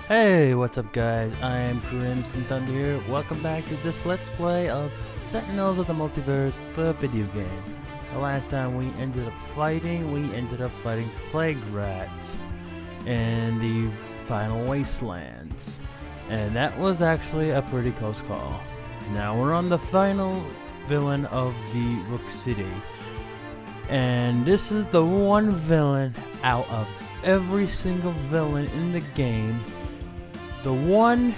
Hey, what's up guys? I am Crimson Thunder here. Welcome back to this Let's Play of Sentinels of the Multiverse, the video game. The last time we ended up fighting Plague Rat in the final wastelands. And that was actually a pretty close call. Now we're on the final villain of the Rook City. And this is the one villain out of every single villain in the game. The one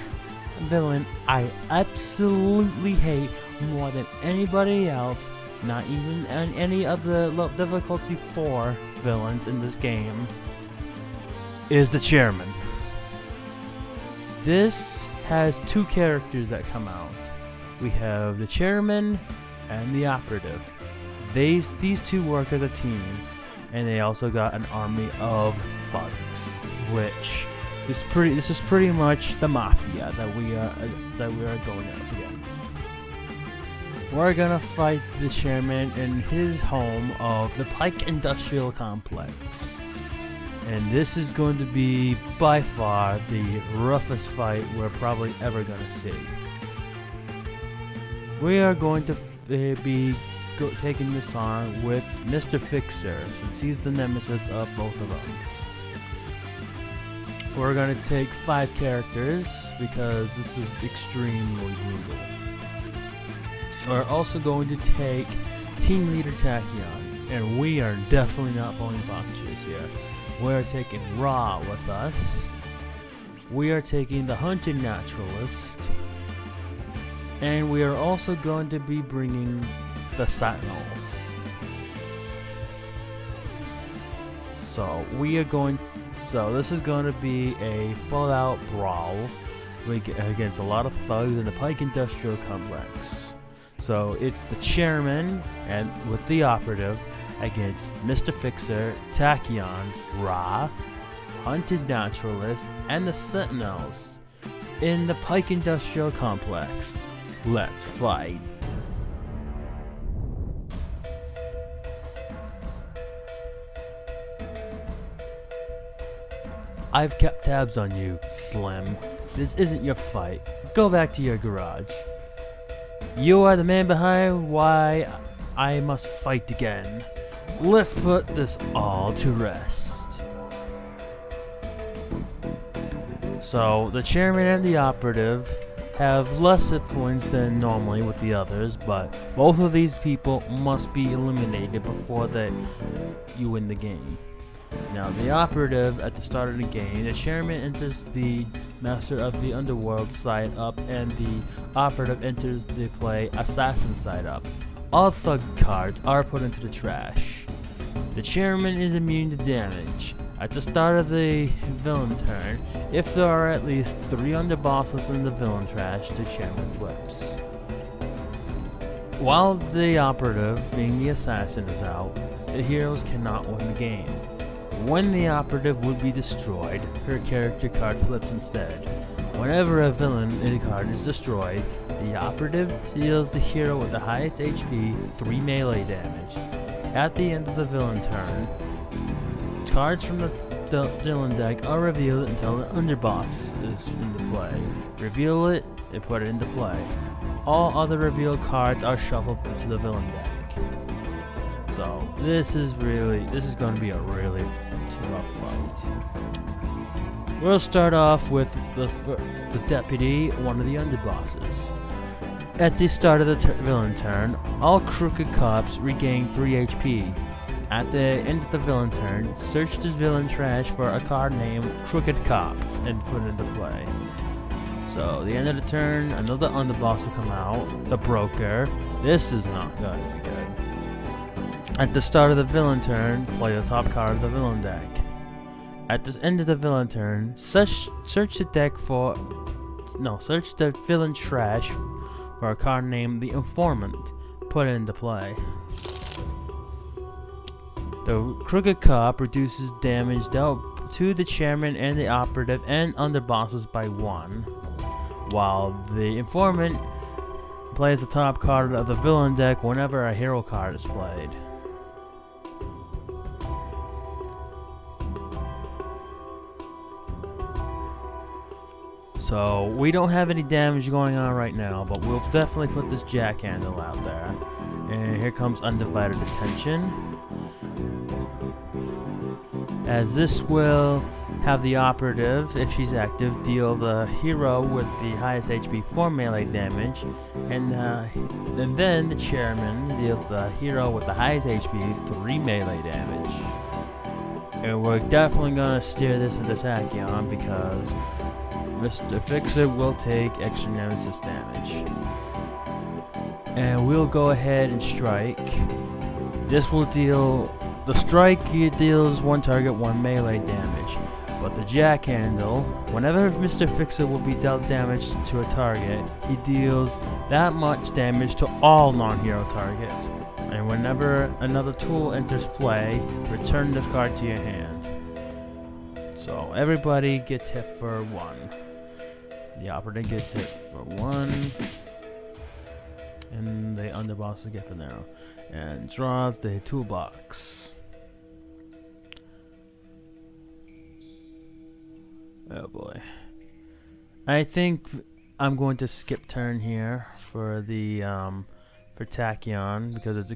villain I absolutely hate more than anybody else, not even any of the difficulty 4 villains in this game, is the Chairman. This has two characters that come out. We have the Chairman and the Operative. These two work as a team, and they also got an army of thugs, which this is pretty much the mafia that we are going up against. We're gonna fight the Chairman in his home of the Pike Industrial Complex, and this is going to be by far the roughest fight we're probably ever gonna see. We are going to be taking this on with Mr. Fixer, since he's the nemesis of both of them. We're going to take 5 characters because this is extremely brutal. We're also going to take Team Leader Tachyon, and we are definitely not pulling punches here. We're taking Ra with us. We are taking the Hunted Naturalist, and we are also going to be bringing the Sentinels. So this is going to be a full-out brawl against a lot of thugs in the Pike Industrial Complex. So it's the Chairman and with the Operative against Mr. Fixer, Tachyon, Ra, Hunted Naturalist, and the Sentinels in the Pike Industrial Complex. Let's fight. I've kept tabs on you, Slim. This isn't your fight. Go back to your garage. You are the man behind why I must fight again. Let's put this all to rest. So, the Chairman and the Operative have less hit points than normally with the others, but both of these people must be eliminated before you win the game. Now, the Operative, at the start of the game, the Chairman enters the Master of the Underworld side up, and the Operative enters the play Assassin side up. All thug cards are put into the trash. The Chairman is immune to damage. At the start of the villain turn, if there are at least 3 underbosses in the villain trash, the Chairman flips. While the Operative, being the Assassin, is out, the heroes cannot win the game. When the Operative would be destroyed, her character card flips instead. Whenever a villain card is destroyed, the Operative deals the hero with the highest HP 3 melee damage. At the end of the villain turn, cards from the villain deck are revealed until the underboss is into play. Reveal it and put it into play. All other revealed cards are shuffled into the villain deck. So this is going to be a really tough fight. We'll start off with the Deputy, one of the underbosses. At the start of the villain turn, all crooked cops regain 3 HP. At the end of the villain turn, search the villain trash for a card named Crooked Cop and put it into play. So, at the end of the turn, another underboss will come out, the Broker. This is not going to be good. At the start of the villain turn, play the top card of the villain deck. At the end of the villain turn, search the villain trash for a card named the Informant. Put it into play. The Crooked Cop reduces damage dealt to the Chairman and the Operative and underbosses by 1, while the Informant plays the top card of the villain deck whenever a hero card is played. So we don't have any damage going on right now, but we'll definitely put this jack handle out there. And here comes undivided attention, as this will have the operative, if she's active, deal the hero with the highest HP 4 melee damage, and then the chairman deals the hero with the highest HP 3 melee damage. And we're definitely gonna steer this into Tachyon because Mr. Fixer will take extra nemesis damage. And we'll go ahead and strike. This will deal, the strike deals one target 1 melee damage. But the jack handle, whenever Mr. Fixer will be dealt damage to a target, he deals that much damage to all non-hero targets. And whenever another tool enters play, return this card to your hand. So everybody gets hit for 1. The operative gets hit for 1. And the underbosses get for 0. And draws the toolbox. Oh boy. I think I'm going to skip turn here for the for Tachyon because it's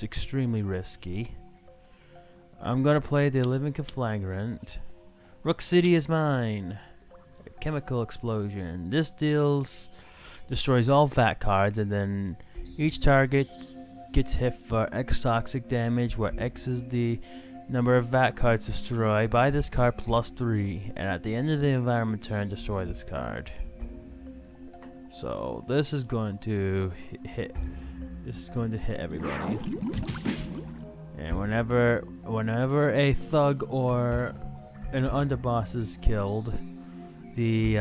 extremely risky. I'm gonna play the Living Conflagrant. Rook City is mine. A chemical explosion. This destroys all VAT cards, and then each target gets hit for X toxic damage, where X is the number of VAT cards destroyed by this card plus 3, and at the end of the environment turn, destroy this card. So this is going to hit. This is going to hit everybody. And whenever a thug or an underboss is killed, the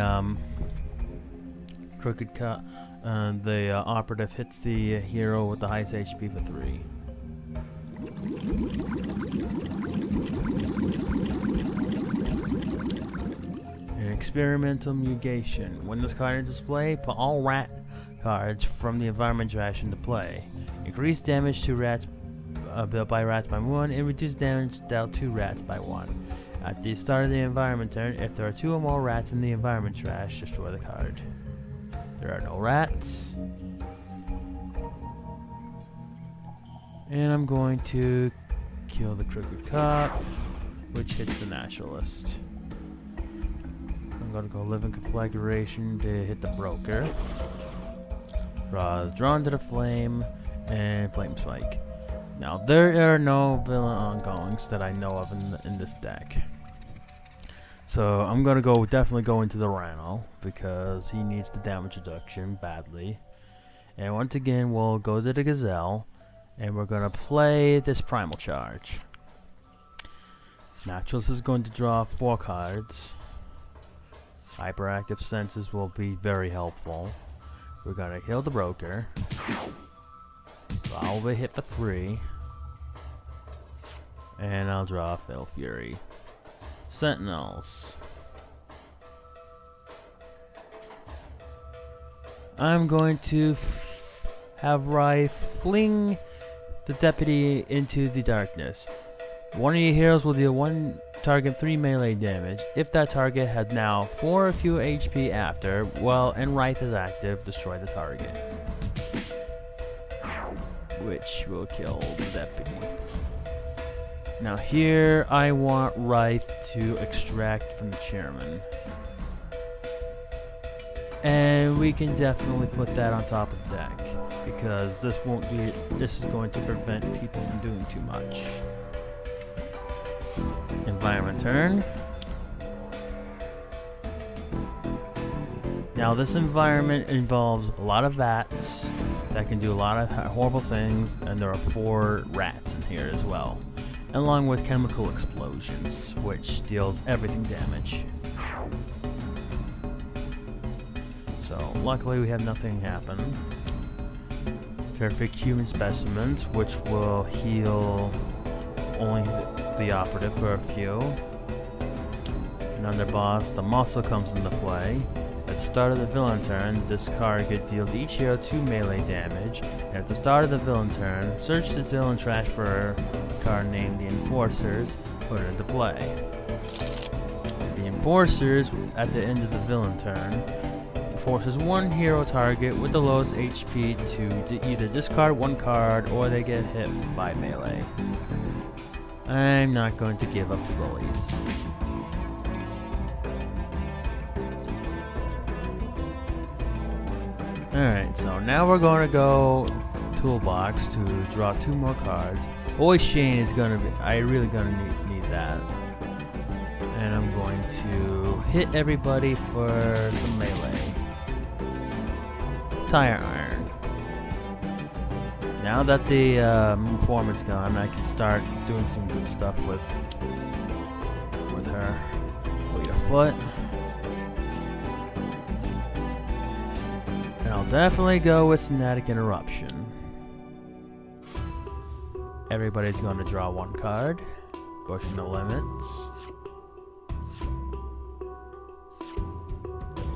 crooked cut, the operative hits the hero with the highest HP for 3. An experimental negation. When this card is displayed, put all rat cards from the environment trash into play. Increase damage to rats built by rats by 1, and reduce damage dealt to rats by 1. At the start of the environment turn, if there are 2 or more rats in the environment trash, destroy the card. There are no rats. And I'm going to kill the crooked cop, which hits the naturalist. I'm going to go Living Conflagration to hit the broker. Drawn to the flame, and flame spike. Now there are no villain ongoings that I know of in this deck. So I'm gonna definitely go into the Rhino because he needs the damage reduction badly. And once again we'll go to the Gazelle and we're gonna play this Primal Charge. Naturalist is going to draw 4 cards. Hyperactive Senses will be very helpful. We're gonna kill the broker. So I'll be hit for 3. And I'll draw Fatal Fury. Sentinels. I'm going to have Rai fling the deputy into the darkness. One of your heroes will deal 1 target 3 melee damage. If that target has now 4 or fewer HP after, and Wraith is active, destroy the target. Which will kill the deputy. Now here I want Wraith to extract from the chairman. And we can definitely put that on top of the deck because this is going to prevent people from doing too much. Environment turn. Now this environment involves a lot of VATs that can do a lot of horrible things, and there are 4 rats in here as well, along with chemical explosions, which deals everything damage. So luckily we have nothing happen. Perfect human specimens, which will heal only the operative for a few. And under boss, the muscle comes into play. At the start of the villain turn, this card could deal to each hero 2 melee damage. And at the start of the villain turn, search the villain trash for a card named the Enforcers, put it into play. The Enforcers, at the end of the villain turn, forces one hero target with the lowest HP to either discard one card or they get hit for 5 melee. I'm not going to give up to bullies. Alright, so now we're going to go toolbox to draw 2 more cards. Always Shane is going to be, I really going to need that. And I'm going to hit everybody for some melee. Tire Iron. Now that the informant's gone, I can start doing some good stuff with her. Fleet of Foot. And I'll definitely go with Synthetic Interruption. Everybody's going to draw 1 card. Pushing the limits.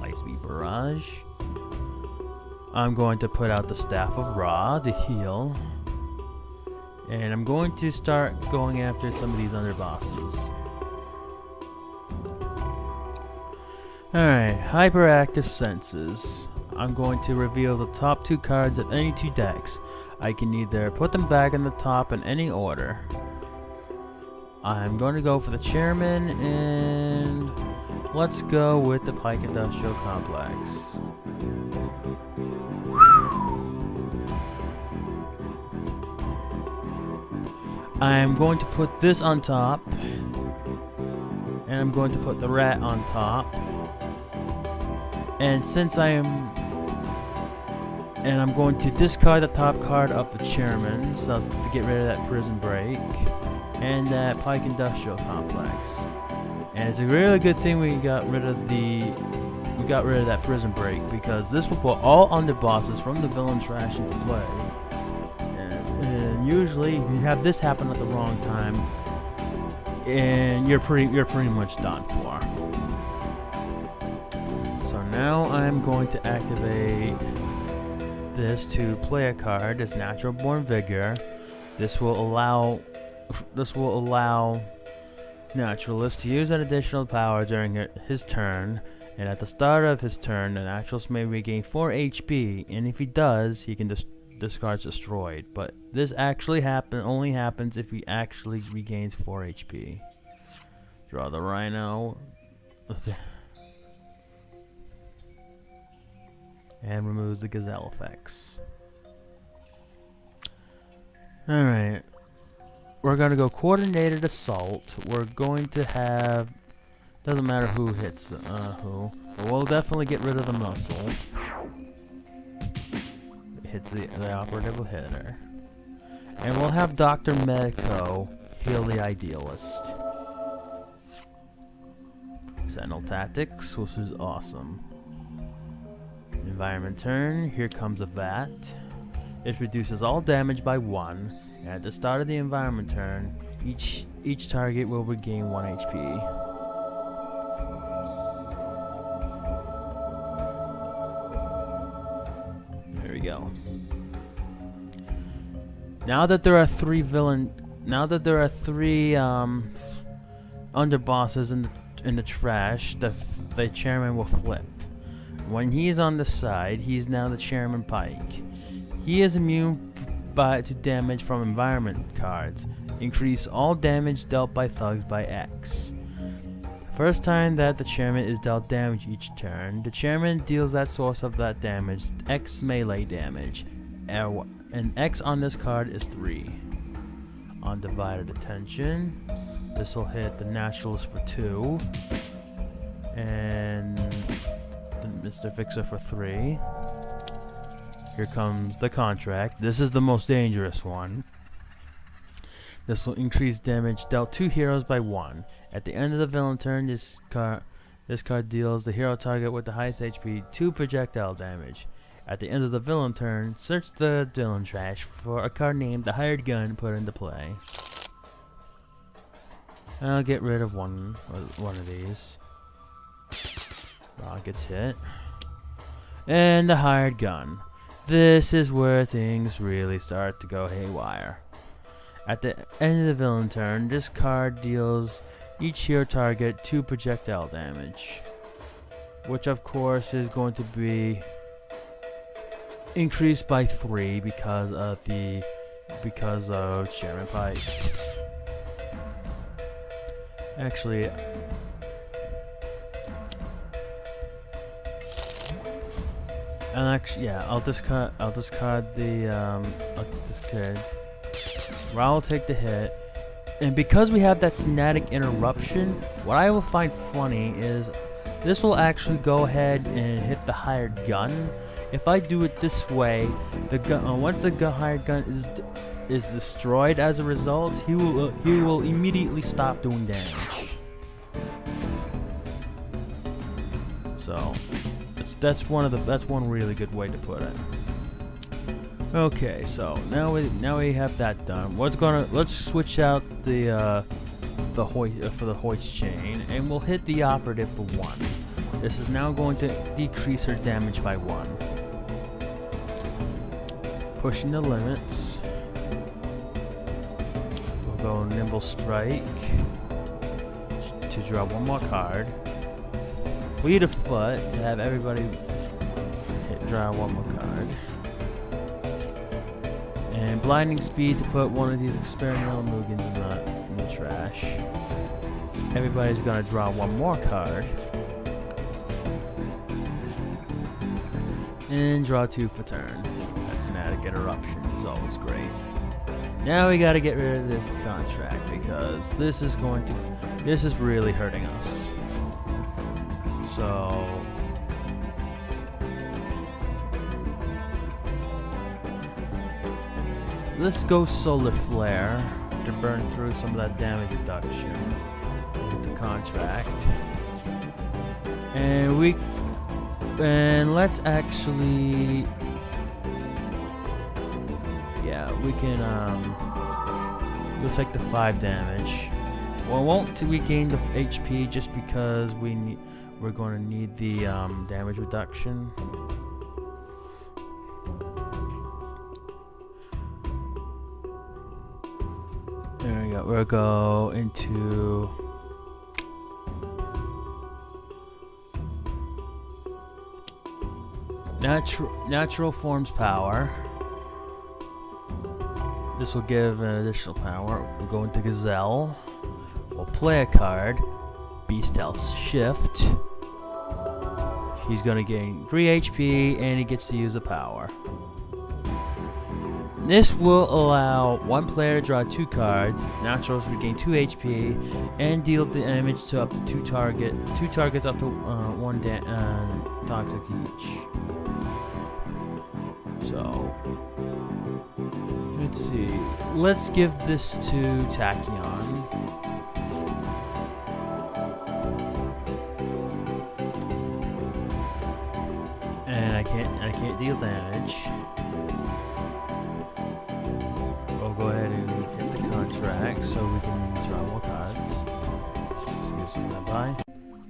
Lightspeed Barrage. I'm going to put out the Staff of Ra to heal. And I'm going to start going after some of these underbosses. Alright, Hyperactive Senses. I'm going to reveal the top 2 cards of any 2 decks. I can either put them back in the top in any order. I'm going to go for the Chairman, and let's go with the Pike Industrial Complex. I'm going to put this on top, and I'm going to put the Rat on top. And since I'm going to discard the top card of the Chairman, so to get rid of that Prison Break and that Pike Industrial Complex. And it's a really good thing we got rid of that Prison Break, because this will put all underbosses from the villain trash into play. And usually you have this happen at the wrong time, and you're pretty much done for. So now I'm going to activate this to play a card, this Natural Born Vigor. This will allow Naturalist to use an additional power during his turn, and at the start of his turn, the Naturalist may regain 4 HP, and if he does, he can discard Destroyed. But this actually only happens if he actually regains 4 HP. Draw the Rhino. And removes the Gazelle effects. Alright. We're going to go Coordinated Assault. We're going to have... Doesn't matter who hits who. But we'll definitely get rid of the muscle. It hits the operative hitter. And we'll have Dr. Medico heal the Idealist. Sentinel Tactics, which is awesome. Environment turn, here comes a Vat. It reduces all damage by 1. And at the start of the environment turn, each target will regain 1 HP. There we go. Now that there are 3 underbosses in the trash, the Chairman will flip. When he's on the side, he's now the Chairman Pike. He is immune to damage from environment cards. Increase all damage dealt by thugs by X. First time that the Chairman is dealt damage each turn, the Chairman deals that source of that damage X melee damage. And X on this card is 3. Undivided Attention. This will hit the Naturalist for 2. And Mr. Fixer for 3. Here comes the Contract. This is the most dangerous one. This will increase damage dealt 2 heroes by 1. At the end of the villain turn, this card deals the hero target with the highest HP 2 projectile damage. At the end of the villain turn, search the villain trash for a card named the Hired Gun put into play. I'll get rid of one of these. Rockets hit. And the Hired Gun. This is where things really start to go haywire. At the end of the villain turn, this card deals each hero target 2 projectile damage, which of course is going to be increased by 3 because of Chairman Pike. Actually, yeah, I'll discard the Ra will take the hit, and because we have that static interruption, what I will find funny is this will actually go ahead and hit the hired gun. If I do it this way, the gun once the hired gun is destroyed as a result, he will immediately stop doing damage. So that's one really good way to put it. Okay, so now we have that done. Let's switch out the hoist chain, and we'll hit the operative for 1. This is now going to decrease her damage by 1. Pushing the limits. We'll go Nimble Strike to draw 1 more card. Fleet of Foot to have everybody draw 1 more card. And Blinding Speed to put one of these experimental Mugans in the trash. Everybody's gonna draw 1 more card. And draw 2 for turn. That static interruption is always great. Now we gotta get rid of this contract because this is really hurting us. So let's go Solar Flare to burn through some of that damage reduction with the contract. And let's actually, yeah, we can we'll take the 5 damage. Well, won't we gain the HP just because we're going to need the damage reduction. There we go. We'll go into natural forms power. This will give an additional power. We'll go into Gazelle. We'll play a card. Beast Health Shift. He's gonna gain 3 HP and he gets to use a power. This will allow 1 player to draw 2 cards, naturals regain 2 HP, and deal damage to up to 2 targets up to 1 toxic each. So, let's see. Let's give this to Tachyon. And I can't deal damage. We'll go ahead and get the contract so we can draw more cards. Excuse me, bye.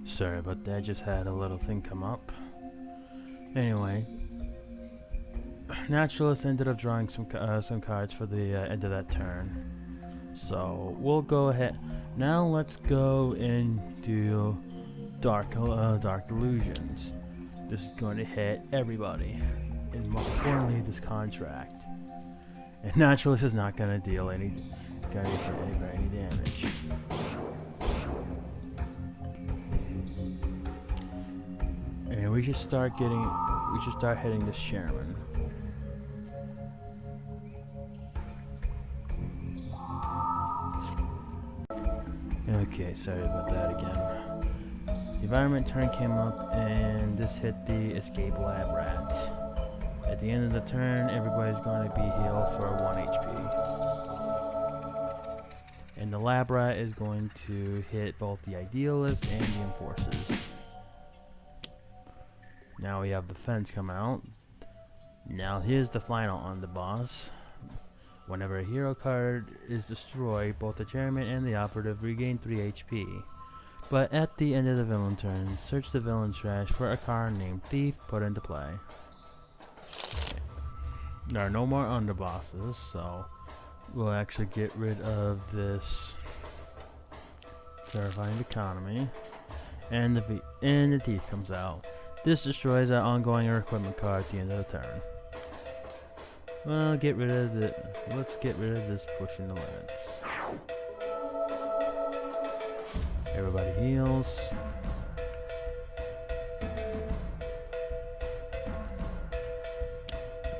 Sorry about that, just had a little thing come up. Anyway, Naturalist ended up drawing some cards for the end of that turn. So we'll go ahead. Now let's go into Dark Illusions. This is going to hit everybody, and more importantly, this contract. And Naturalist is not going to deal any damage. And we should start hitting this Chairman. Okay, sorry about that again. The environment turn came up and this hit the escape lab rat. At the end of the turn, everybody's going to be healed for 1 HP. And the lab rat is going to hit both the idealists and the enforcers. Now we have the fence come out. Now here's the final on the boss. Whenever a hero card is destroyed, both the chairman and the operative regain 3 HP. But at the end of the villain turn, search the villain trash for a card named Thief put into play. There are no more underbosses, so we'll actually get rid of this Clarifying the economy. And the thief comes out. This destroys our ongoing equipment card at the end of the turn. Well, let's get rid of this pushing the limits. Everybody heals.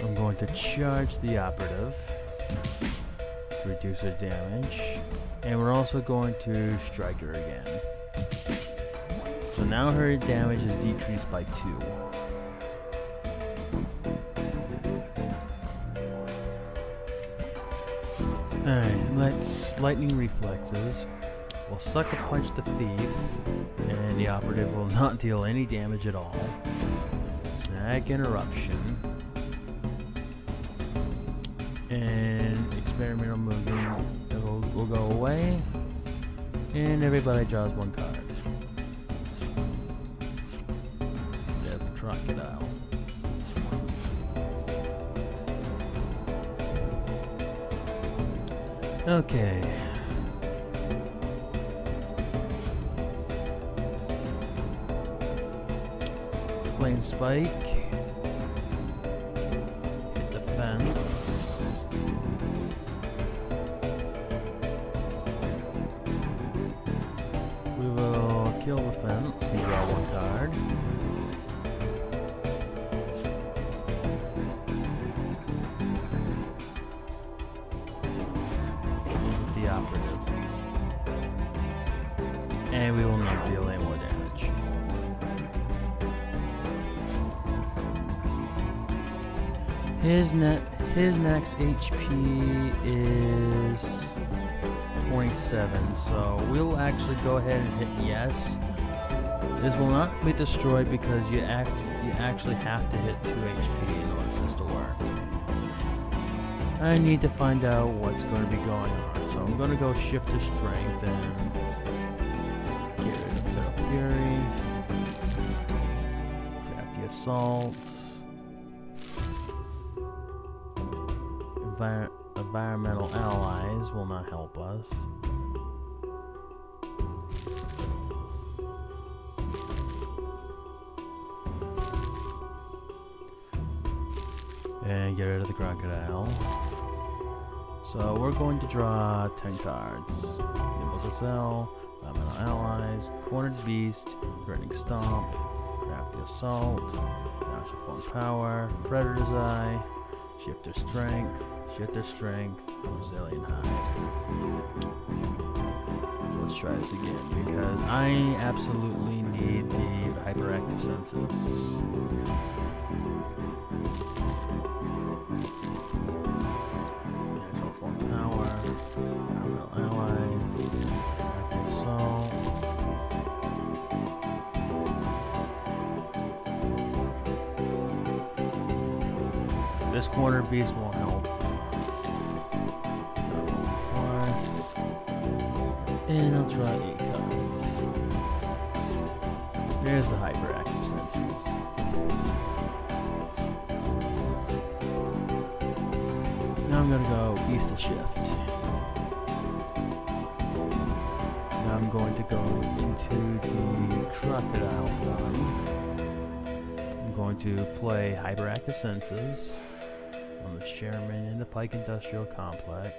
I'm going to charge the operative to reduce her damage. And we're also going to strike her again. So now her damage is decreased by 2. Alright, let's lightning reflexes. We'll sucker punch the thief, and the operative will not deal any damage at all. Snag interruption. And experimental movement will go away. And everybody draws 1 card. Crocodile. Okay. Flame spike. Hit the fence. We will kill the fence and draw 1 card. And we will not deal any more damage. His max HP is 27, so we'll actually go ahead and hit yes. This will not be destroyed because you actually have to hit 2 HP in order for this to work. I need to find out what's going to be going on, so I'm going to go shift to strength and get rid of Fatal Fury, Crafty Assault, Environmental Allies will not help us. And get rid of the Crocodile. So we're going to draw 10 cards. Nimble Gazelle, Environmental Allies, Cornered Beast, Threatening Stomp, Crafty Assault, Natural Form Power, Predator's Eye, Shifter Strength, Brazilian Hide. Let's try this again because I absolutely need the hyperactive senses. Natural Form Power, Environmental Allies, Crafty Assault. This corner beast won't help. And I'll draw 8 cards. There's the hyperactive senses. Now I'm gonna go Beast and Shift. Now I'm going to go into the Crocodile gun. I'm going to play Hyperactive Senses on the Chairman in the Pike Industrial Complex.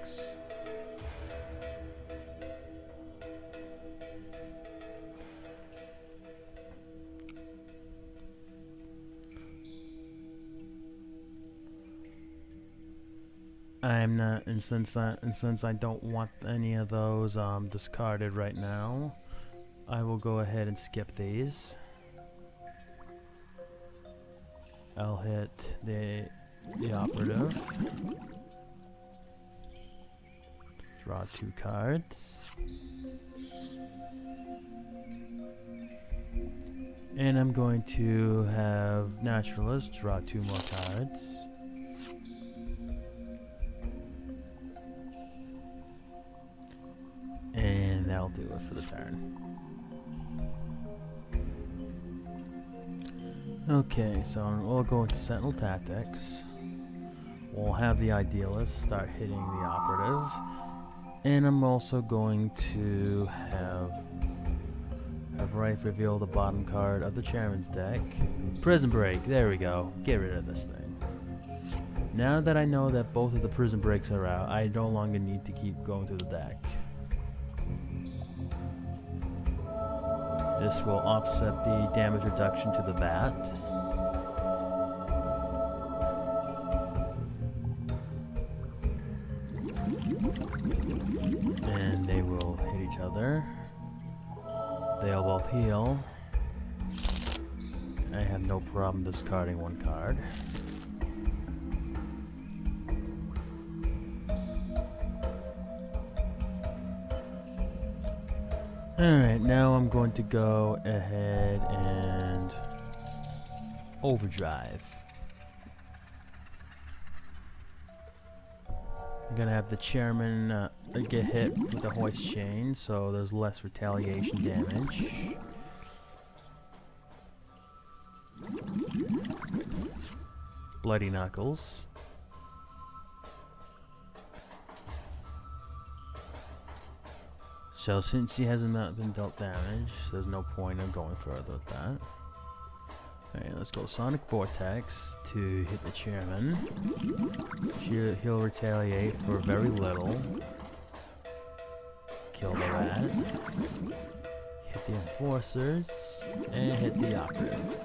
I'm not, and since I don't want any of those discarded right now, I will go ahead and skip these. I'll hit the operative. Draw 2 cards. And I'm going to have Naturalist draw 2 more cards. And that'll do it for the turn. Okay, so we'll go into Sentinel Tactics. We'll have the Idealist start hitting the operative. And I'm also going to have Have Rife reveal the bottom card of the chairman's deck. Prison Break, there we go. Get rid of this thing. Now that I know that both of the prison breaks are out, I no longer need to keep going through the deck. This will offset the damage reduction to the bat. And they will hit each other. They'll both heal. I have no problem discarding one card. Alright, now I'm going to go ahead and overdrive. I'm gonna have the chairman get hit with a hoist chain, so there's less retaliation damage. Bloody Knuckles. So since he hasn't been dealt damage, there's no point in going further with that. Alright, let's go Sonic Vortex to hit the chairman. He'll retaliate for very little. Kill the rat. Hit the enforcers. And hit the operative.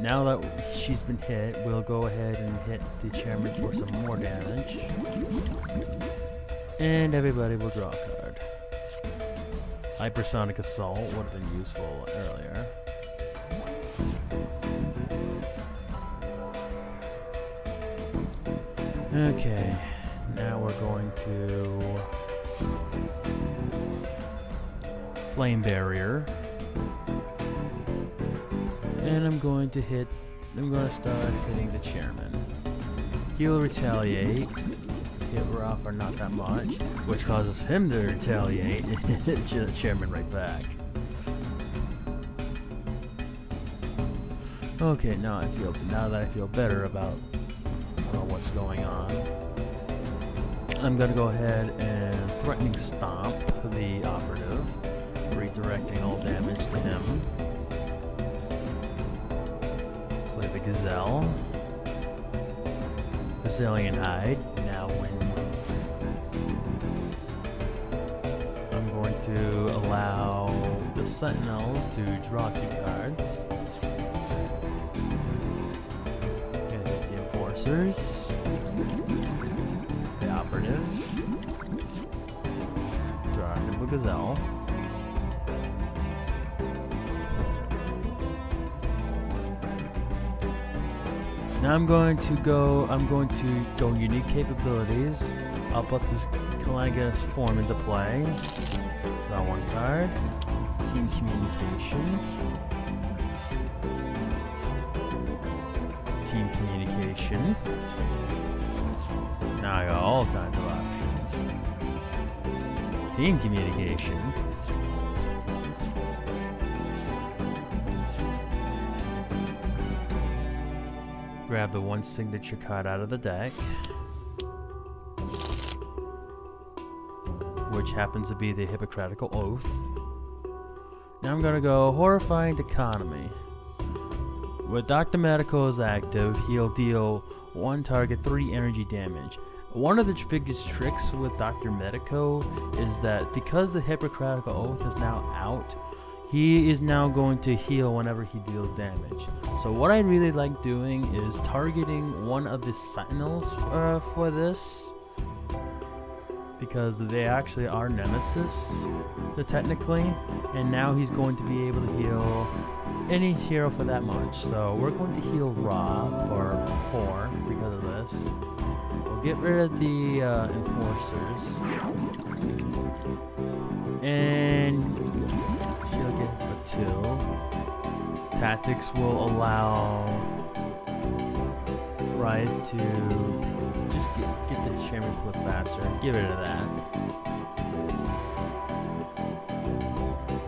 Now that she's been hit, we'll go ahead and hit the chairman for some more damage. And everybody will draw a card. Hypersonic Assault would have been useful earlier. Okay, now we're going to Flame Barrier. And I'm going to start hitting the chairman. He'll retaliate. Hit Ruff or not that much, which causes him to retaliate and hit the chairman right back. Okay, now that I feel better about what's going on, I'm gonna go ahead and threatening stomp the operative, redirecting all damage to him. Play the Gazelle. Brazilian Hide. Now I'm going to allow the Sentinels to draw 2 cards. And hit the Enforcers. The Operative. Draw a Nimble Gazelle. Now I'm going to go unique capabilities. I'll put this Calanga's form into play. Draw 1 card. Team Communication. Team Communication. Now I got all kinds of options. Team Communication. Grab the 1 signature card out of the deck, which happens to be the Hippocratical Oath. Now I'm gonna go Horrifying Economy. When Dr. Medico is active, he'll deal 1 target 3 energy damage. One of the biggest tricks with Dr. Medico is that because the Hippocratical Oath is now out, he is now going to heal whenever he deals damage. So what I really like doing is targeting one of the Sentinels for this, because they actually are Nemesis, technically, and now he's going to be able to heal any hero for that much. So we're going to heal Ra for 4 because of this. We'll get rid of the Enforcers, and she'll get for 2. Tactics will allow Riot to just get the chairman flip faster. Get rid of that.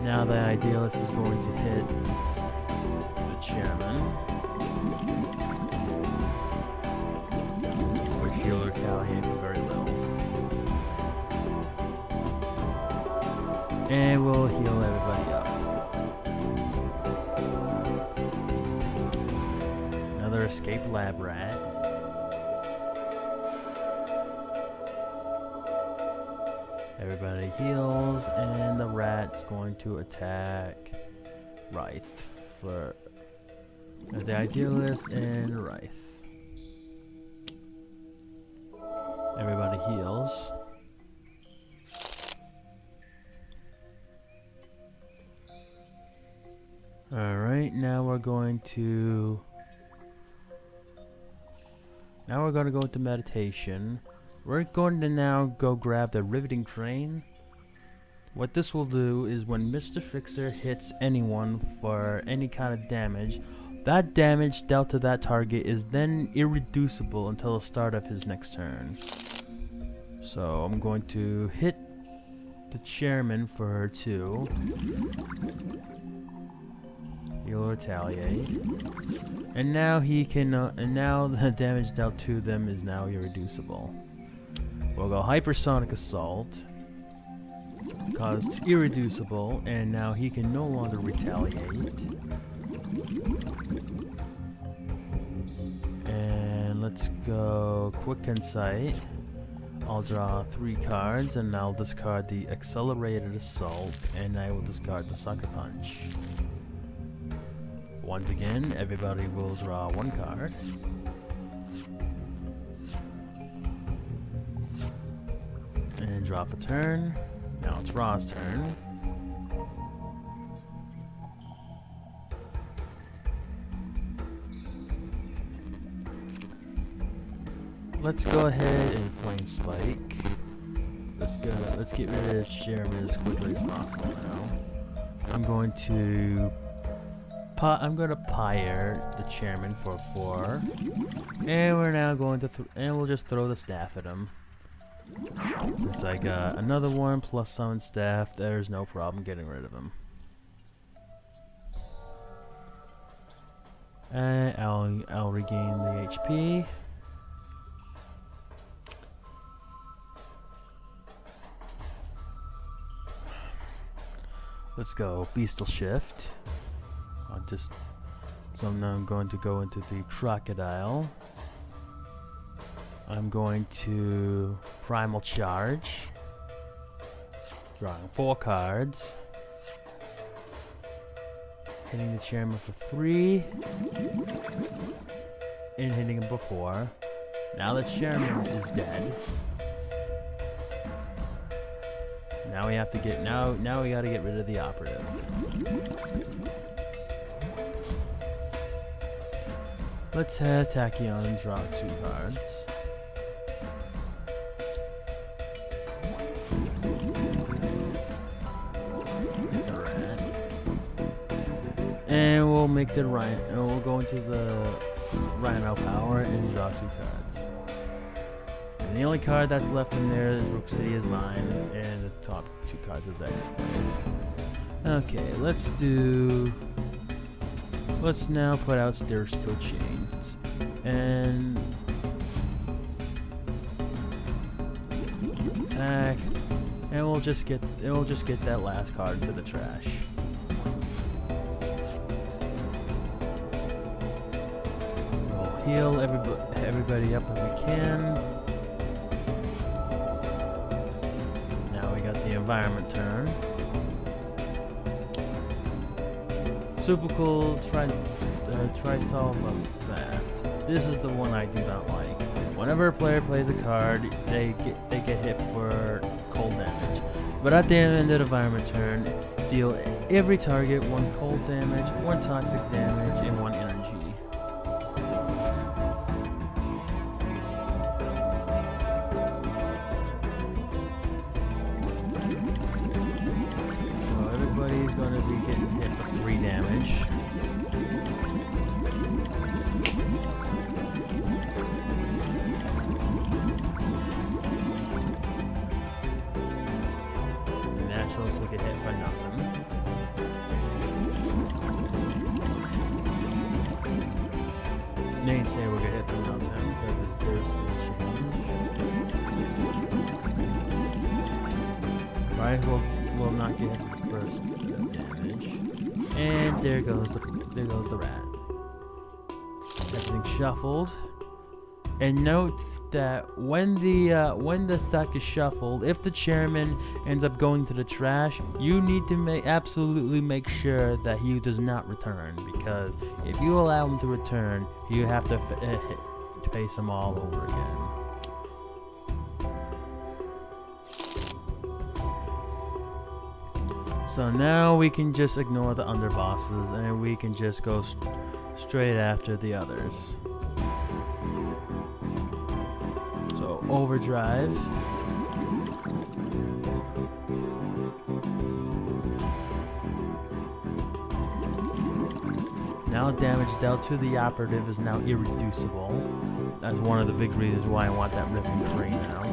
Now the Idealist is going to hit the chairman, which he'll retaliate for very little. And we'll heal everybody up. Another escaped lab rat. Everybody heals, and the rat's going to attack Wraith for the Idealist and Wraith. Everybody heals. Alright, now we're going to go into meditation. We're going to now go grab the riveting train. What this will do is when Mr. Fixer hits anyone for any kind of damage, that damage dealt to that target is then irreducible until the start of his next turn. So I'm going to hit the chairman for her too. He'll retaliate. And now he can, and now the damage dealt to them is now irreducible. We'll go Hypersonic Assault. Caused irreducible, and now he can no longer retaliate. And let's go Quick Insight. I'll draw 3 cards, and I'll discard the Accelerated Assault, and I will discard the Sucker Punch. Once again, everybody will draw 1 card. And drop a turn. Now it's Ra's turn. Let's go ahead and Flame Spike. Let's get rid of Chairman as quickly as possible now. I'm going to pyre the Chairman for 4. And we're now going to and we'll just throw the staff at him. Since I got another one plus summon staff, there's no problem getting rid of him. And I'll regain the HP. Let's go Beastal Shift. So now I'm going to go into the Crocodile. I'm going to Primal Charge. Drawing 4 cards. Hitting the Chairman for 3. And hitting him before. Now the Chairman is dead. Now we have to get now we gotta get rid of the operative. Let's have Tachyon draw 2 cards. Hit the rat. And we'll make the Rhino, and we'll go into the Rhino power and draw 2 cards. And the only card that's left in there is Rook City is mine, and the top 2 cards of that is mine. Okay, let's now put out Steel Chains. And attack. And we'll just get that last card into the trash. We'll heal everybody up if we can. The environment turn. Super cool. Try solve that. This is the one I do not like. Whenever a player plays a card, they get hit for cold damage. But at the end of the environment turn, deal every target 1 cold damage, 1 toxic damage, and 1 energy. Everybody's going to be getting hit for 3 damage. The Naturals will get hit for nothing. Naysayer will get hit for nothing because there's still change. Right, we'll not get the first damage. And there goes the rat. Everything's shuffled. And note that when the stack is shuffled, if the chairman ends up going to the trash, you need to absolutely make sure that he does not return, because if you allow him to return, you have to face him all over again. So now we can just ignore the underbosses and we can just go straight after the others. So overdrive. Now damage dealt to the operative is now irreducible. That's one of the big reasons why I want that ribbon free now.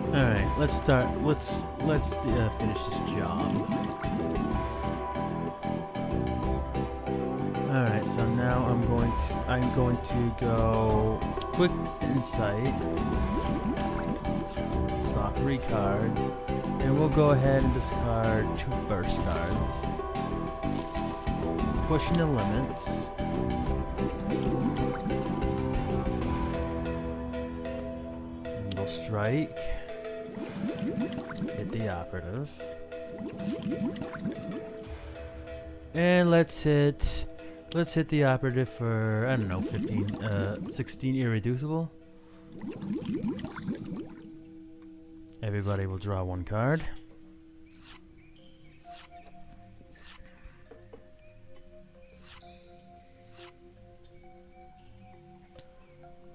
Alright, let's start. Let's finish this job. Alright, so now I'm going to go quick insight. Draw 3 cards, and we'll go ahead and discard 2 burst cards. Pushing the limits. And we'll strike. Hit the operative. And let's hit the operative for, I don't know, 16 irreducible. Everybody will draw 1 card.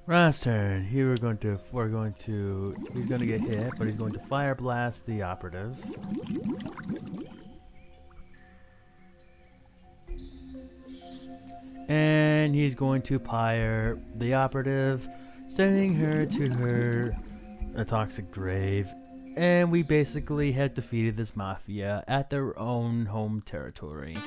Ron's turn. Here he's going to get hit, but he's going to fire blast the operative. And he's going to pyre the operative, sending her to a toxic grave. And we basically have defeated this mafia at their own home territory.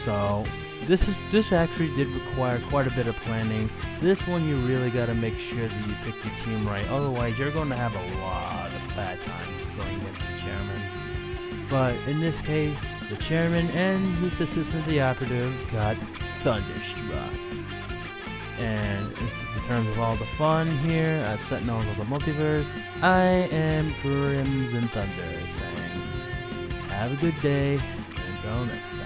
So this actually did require quite a bit of planning. This one you really got to make sure that you pick your team right, otherwise you're going to have a lot of bad times going against the chairman. But in this case, the chairman and his assistant, the operative, got thunderstruck. And in terms of all the fun here at Sentinels of the Multiverse, I am Crimson Thunder saying, have a good day, until next time.